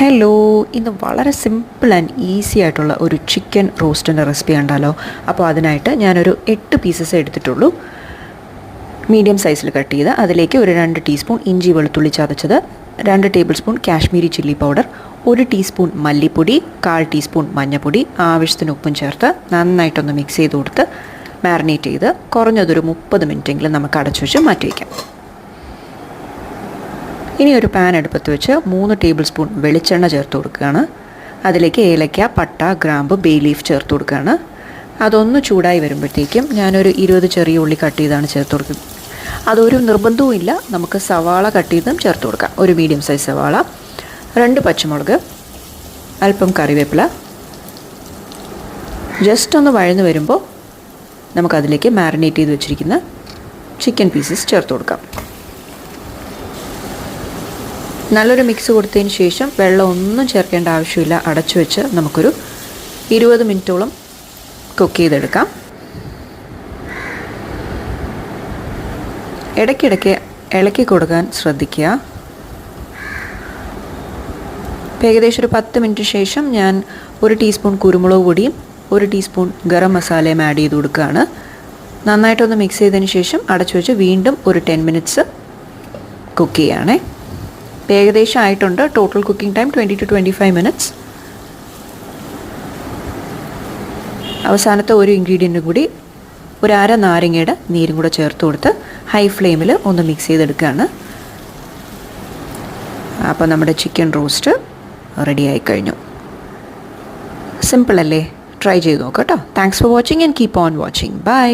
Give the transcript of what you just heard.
Hello, ഇന്ന് വളരെ simple and easy ആയിട്ടുള്ള ഒരു ചിക്കൻ റോസ്റ്റിൻ്റെ റെസിപ്പി ഉണ്ടല്ലോ. അപ്പോൾ അതിനായിട്ട് ഞാനൊരു 8 പീസസ് എടുത്തിട്ടുള്ളൂ. മീഡിയം സൈസിൽ കട്ട് ചെയ്ത് അതിലേക്ക് ഒരു 2 ടീസ്പൂൺ ഇഞ്ചി വെളുത്തുള്ളി ചതച്ചത്, 2 table spoon Kashmiri chilli powder, 1 teaspoon മല്ലിപ്പൊടി, 1/4 ടീസ്പൂൺ മഞ്ഞൾപ്പൊടി, ആവശ്യത്തിന് ഉപ്പും ചേർത്ത് നന്നായിട്ടൊന്ന് മിക്സ് ചെയ്ത് കൊടുത്ത് മാരിനേറ്റ് ചെയ്ത് കുറഞ്ഞതൊരു 30 മിനിറ്റെങ്കിലും നമുക്ക് അടച്ചു വെച്ച് മാറ്റി വയ്ക്കാം. ഇനി ഒരു പാൻ അടുപ്പത്ത് വെച്ച് 3 ടേബിൾ സ്പൂൺ വെളിച്ചെണ്ണ ചേർത്ത് കൊടുക്കുകയാണ്. അതിലേക്ക് ഏലക്ക, പട്ട, ഗ്രാമ്പ്, ബേ ലീഫ് ചേർത്ത് കൊടുക്കുകയാണ്. അതൊന്ന് ചൂടായി വരുമ്പോഴത്തേക്കും ഞാനൊരു 20 ചെറിയ ഉള്ളി കട്ട് ചെയ്താണ് ചേർത്ത് കൊടുക്കുന്നത്. അതൊരു നിർബന്ധവും ഇല്ല, നമുക്ക് സവാള കട്ട് ചെയ്തും ചേർത്ത് കൊടുക്കാം. ഒരു മീഡിയം സൈസ് സവാള, 2 പച്ചമുളക്, അല്പം കറിവേപ്പില. ജസ്റ്റ് ഒന്ന് വഴന്ന് വരുമ്പോൾ നമുക്കതിലേക്ക് മാരിനേറ്റ് ചെയ്ത് വെച്ചിരിക്കുന്ന ചിക്കൻ പീസസ് ചേർത്ത് കൊടുക്കാം. നല്ലൊരു മിക്സ് കൊടുത്തതിന് ശേഷം വെള്ളം ഒന്നും ചേർക്കേണ്ട ആവശ്യമില്ല. അടച്ചു വെച്ച് നമുക്കൊരു 20 മിനിറ്റോളം കുക്ക് ചെയ്തെടുക്കാം. ഇടയ്ക്കിടയ്ക്ക് ഇളക്കി കൊടുക്കാൻ ശ്രദ്ധിക്കുക. ഏകദേശം ഒരു 10 മിനിറ്റ് ശേഷം ഞാൻ 1 ടീസ്പൂൺ കുരുമുളക് പൊടിയും 1 ടീസ്പൂൺ ഗരം മസാലയും ആഡ് ചെയ്ത് കൊടുക്കുകയാണ്. നന്നായിട്ടൊന്ന് മിക്സ് ചെയ്തതിന് ശേഷം അടച്ചു വെച്ച് വീണ്ടും ഒരു 10 മിനിറ്റ്സ് കുക്ക് ചെയ്യുകയാണേ. ഏകദേശം ആയിട്ടുണ്ട്. Total cooking time 20 to 25 minutes. അവസാനത്തെ ഒരു ഇൻഗ്രീഡിയൻറ്റും കൂടി, ഒരു അര നാരങ്ങയുടെ നീരും കൂടെ ചേർത്ത് കൊടുത്ത് ഹൈ ഫ്ലെയിമിൽ ഒന്ന് മിക്സ് ചെയ്തെടുക്കുകയാണ്. അപ്പോൾ നമ്മുടെ ചിക്കൻ റോസ്റ്റ് റെഡി ആയി കഴിഞ്ഞു. സിമ്പിൾ അല്ലേ? ട്രൈ ചെയ്ത് നോക്കാം കേട്ടോ. Thanks for watching and keep on watching. By.